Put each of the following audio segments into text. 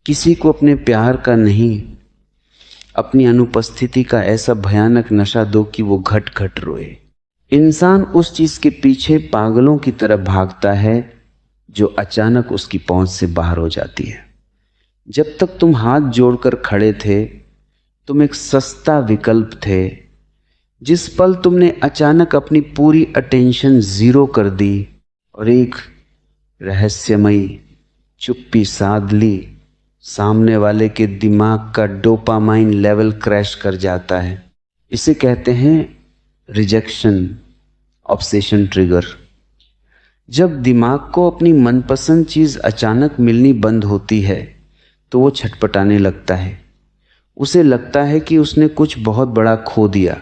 किसी को अपने प्यार का नहीं, अपनी अनुपस्थिति का ऐसा भयानक नशा दो कि वो घट घट रोए। इंसान उस चीज के पीछे पागलों की तरह भागता है जो अचानक उसकी पहुंच से बाहर हो जाती है। जब तक तुम हाथ जोड़कर खड़े थे, तुम एक सस्ता विकल्प थे। जिस पल तुमने अचानक अपनी पूरी अटेंशन जीरो कर दी और एक रहस्यमयी चुप्पी साध ली, सामने वाले के दिमाग का डोपामाइन लेवल क्रैश कर जाता है। इसे कहते हैं रिजेक्शन ऑब्सेशन ट्रिगर। जब दिमाग को अपनी मनपसंद चीज अचानक मिलनी बंद होती है तो वो छटपटाने लगता है। उसे लगता है कि उसने कुछ बहुत बड़ा खो दिया।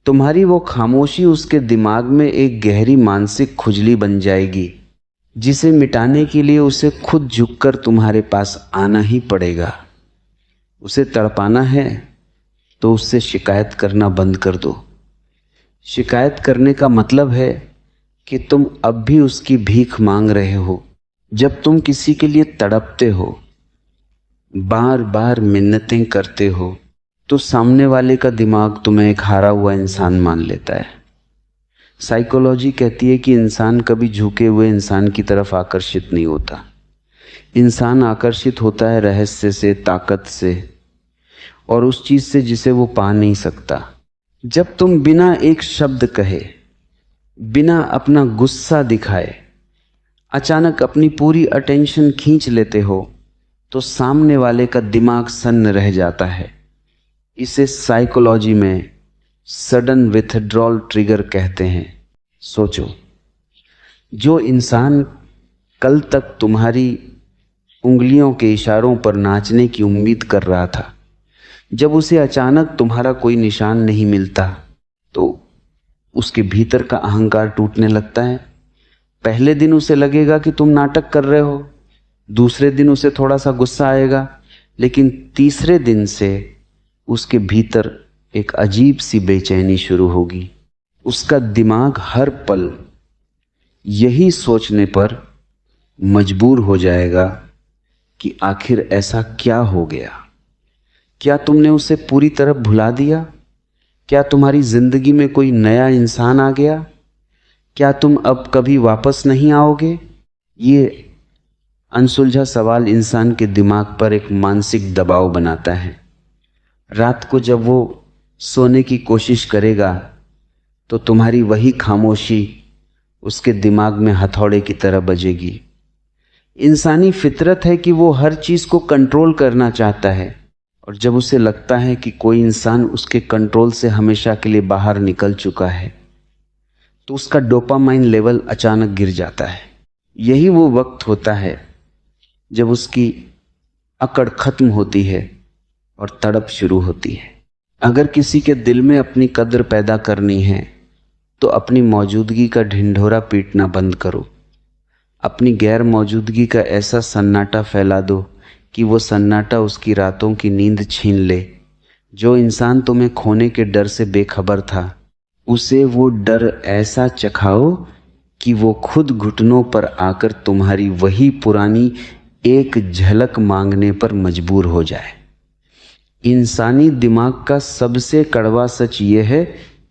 तुम्हारी वो खामोशी उसके दिमाग में एक गहरी मानसिक खुजली बन जाएगी, जिसे मिटाने के लिए उसे खुद झुककर तुम्हारे पास आना ही पड़ेगा। उसे तड़पाना है तो उससे शिकायत करना बंद कर दो। शिकायत करने का मतलब है कि तुम अब भी उसकी भीख मांग रहे हो। जब तुम किसी के लिए तड़पते हो, बार बार मिन्नतें करते हो, तो सामने वाले का दिमाग तुम्हें एक हारा हुआ इंसान मान लेता है। साइकोलॉजी कहती है कि इंसान कभी झुके हुए इंसान की तरफ आकर्षित नहीं होता। इंसान आकर्षित होता है रहस्य से, ताकत से और उस चीज से जिसे वो पा नहीं सकता। जब तुम बिना एक शब्द कहे, बिना अपना गुस्सा दिखाए अचानक अपनी पूरी अटेंशन खींच लेते हो तो सामने वाले का दिमाग सन्न रह जाता है। इसे साइकोलॉजी में सडन विथड्रॉल ट्रिगर कहते हैं। सोचो, जो इंसान कल तक तुम्हारी उंगलियों के इशारों पर नाचने की उम्मीद कर रहा था, जब उसे अचानक तुम्हारा कोई निशान नहीं मिलता तो उसके भीतर का अहंकार टूटने लगता है। पहले दिन उसे लगेगा कि तुम नाटक कर रहे हो, दूसरे दिन उसे थोड़ा सा गुस्सा आएगा, लेकिन तीसरे दिन से उसके भीतर एक अजीब सी बेचैनी शुरू होगी। उसका दिमाग हर पल यही सोचने पर मजबूर हो जाएगा कि आखिर ऐसा क्या हो गया। क्या तुमने उसे पूरी तरह भुला दिया? क्या तुम्हारी जिंदगी में कोई नया इंसान आ गया? क्या तुम अब कभी वापस नहीं आओगे? ये अनसुलझा सवाल इंसान के दिमाग पर एक मानसिक दबाव बनाता है। रात को जब वो सोने की कोशिश करेगा तो तुम्हारी वही खामोशी उसके दिमाग में हथौड़े की तरह बजेगी। इंसानी फितरत है कि वो हर चीज को कंट्रोल करना चाहता है, और जब उसे लगता है कि कोई इंसान उसके कंट्रोल से हमेशा के लिए बाहर निकल चुका है तो उसका डोपामाइन लेवल अचानक गिर जाता है। यही वो वक्त होता है जब उसकी अकड़ खत्म होती है और तड़प शुरू होती है। अगर किसी के दिल में अपनी कद्र पैदा करनी है तो अपनी मौजूदगी का ढिंढोरा पीटना बंद करो। अपनी गैर मौजूदगी का ऐसा सन्नाटा फैला दो कि वो सन्नाटा उसकी रातों की नींद छीन ले। जो इंसान तुम्हें खोने के डर से बेखबर था, उसे वो डर ऐसा चखाओ कि वो खुद घुटनों पर आकर तुम्हारी वही पुरानी एक झलक मांगने पर मजबूर हो जाए। इंसानी दिमाग का सबसे कड़वा सच ये है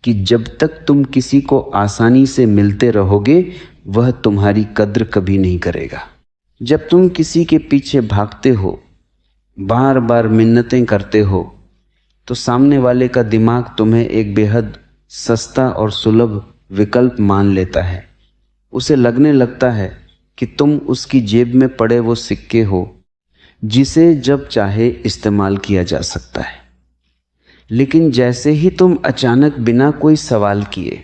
कि जब तक तुम किसी को आसानी से मिलते रहोगे, वह तुम्हारी कद्र कभी नहीं करेगा। जब तुम किसी के पीछे भागते हो, बार बार मिन्नतें करते हो, तो सामने वाले का दिमाग तुम्हें एक बेहद सस्ता और सुलभ विकल्प मान लेता है। उसे लगने लगता है कि तुम उसकी जेब में पड़े वो सिक्के हो जिसे जब चाहे इस्तेमाल किया जा सकता है। लेकिन जैसे ही तुम अचानक बिना कोई सवाल किए,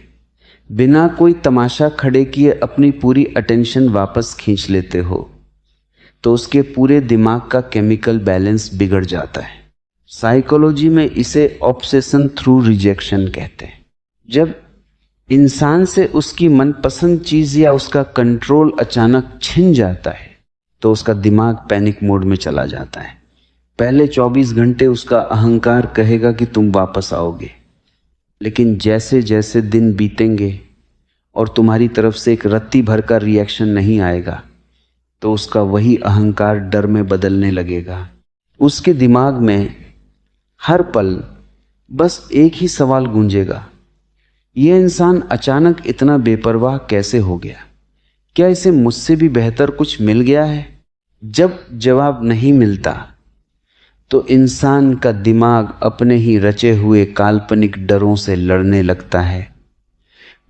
बिना कोई तमाशा खड़े किए अपनी पूरी अटेंशन वापस खींच लेते हो, तो उसके पूरे दिमाग का केमिकल बैलेंस बिगड़ जाता है। साइकोलॉजी में इसे ऑब्सेशन थ्रू रिजेक्शन कहते हैं। जब इंसान से उसकी मनपसंद चीज या उसका कंट्रोल अचानक छिन जाता है तो उसका दिमाग पैनिक मोड में चला जाता है। पहले 24 घंटे उसका अहंकार कहेगा कि तुम वापस आओगे, लेकिन जैसे जैसे दिन बीतेंगे और तुम्हारी तरफ से एक रत्ती भर का रिएक्शन नहीं आएगा, तो उसका वही अहंकार डर में बदलने लगेगा। उसके दिमाग में हर पल बस एक ही सवाल गूंजेगा, यह इंसान अचानक इतना बेपरवाह कैसे हो गया? क्या इसे मुझसे भी बेहतर कुछ मिल गया है? जब जवाब नहीं मिलता तो इंसान का दिमाग अपने ही रचे हुए काल्पनिक डरों से लड़ने लगता है।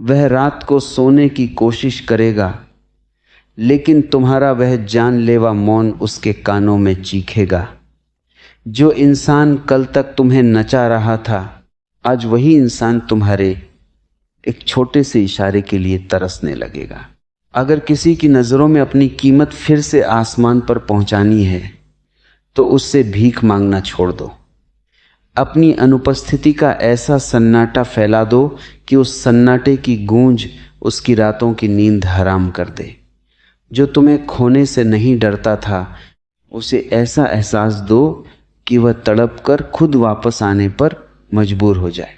वह रात को सोने की कोशिश करेगा, लेकिन तुम्हारा वह जानलेवा मौन उसके कानों में चीखेगा। जो इंसान कल तक तुम्हें नचा रहा था, आज वही इंसान तुम्हारे एक छोटे से इशारे के लिए तरसने लगेगा। अगर किसी की नज़रों में अपनी कीमत फिर से आसमान पर पहुंचानी है तो उससे भीख मांगना छोड़ दो। अपनी अनुपस्थिति का ऐसा सन्नाटा फैला दो कि उस सन्नाटे की गूंज उसकी रातों की नींद हराम कर दे। जो तुम्हें खोने से नहीं डरता था, उसे ऐसा एहसास दो कि वह तड़प कर खुद वापस आने पर मजबूर हो जाए।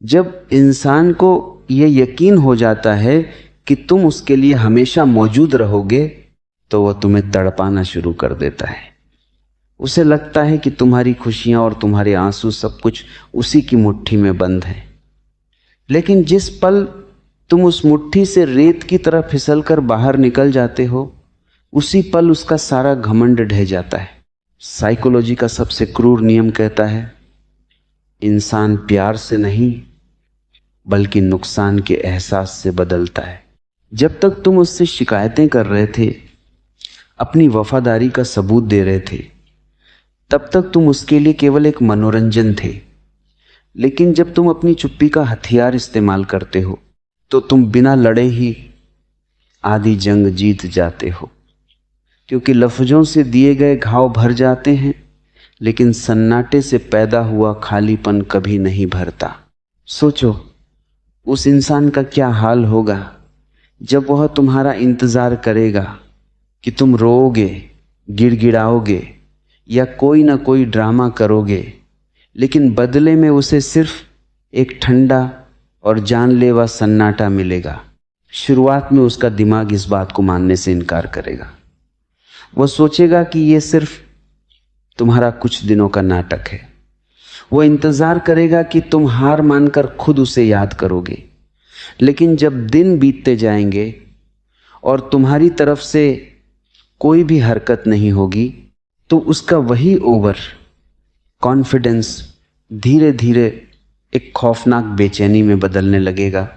जब इंसान को यह यकीन हो जाता है कि तुम उसके लिए हमेशा मौजूद रहोगे, तो वह तुम्हें तड़पाना शुरू कर देता है। उसे लगता है कि तुम्हारी खुशियां और तुम्हारे आंसू सब कुछ उसी की मुट्ठी में बंद है। लेकिन जिस पल तुम उस मुट्ठी से रेत की तरह फिसलकर बाहर निकल जाते हो, उसी पल उसका सारा घमंड ढह जाता है। साइकोलॉजी का सबसे क्रूर नियम कहता है, इंसान प्यार से नहीं बल्कि नुकसान के एहसास से बदलता है। जब तक तुम उससे शिकायतें कर रहे थे, अपनी वफादारी का सबूत दे रहे थे, तब तक तुम उसके लिए केवल एक मनोरंजन थे। लेकिन जब तुम अपनी चुप्पी का हथियार इस्तेमाल करते हो, तो तुम बिना लड़े ही आधी जंग जीत जाते हो। क्योंकि लफ्जों से दिए गए घाव भर जाते हैं, लेकिन सन्नाटे से पैदा हुआ खालीपन कभी नहीं भरता। सोचो, उस इंसान का क्या हाल होगा जब वह तुम्हारा इंतजार करेगा कि तुम रोओगे, गिड़गिड़ाओगे या कोई ना कोई ड्रामा करोगे, लेकिन बदले में उसे सिर्फ एक ठंडा और जानलेवा सन्नाटा मिलेगा। शुरुआत में उसका दिमाग इस बात को मानने से इनकार करेगा। वह सोचेगा कि यह सिर्फ तुम्हारा कुछ दिनों का नाटक है। वह इंतजार करेगा कि तुम हार मानकर खुद उसे याद करोगे। लेकिन जब दिन बीतते जाएंगे और तुम्हारी तरफ से कोई भी हरकत नहीं होगी, तो उसका वही ओवर कॉन्फिडेंस धीरे धीरे एक खौफनाक बेचैनी में बदलने लगेगा।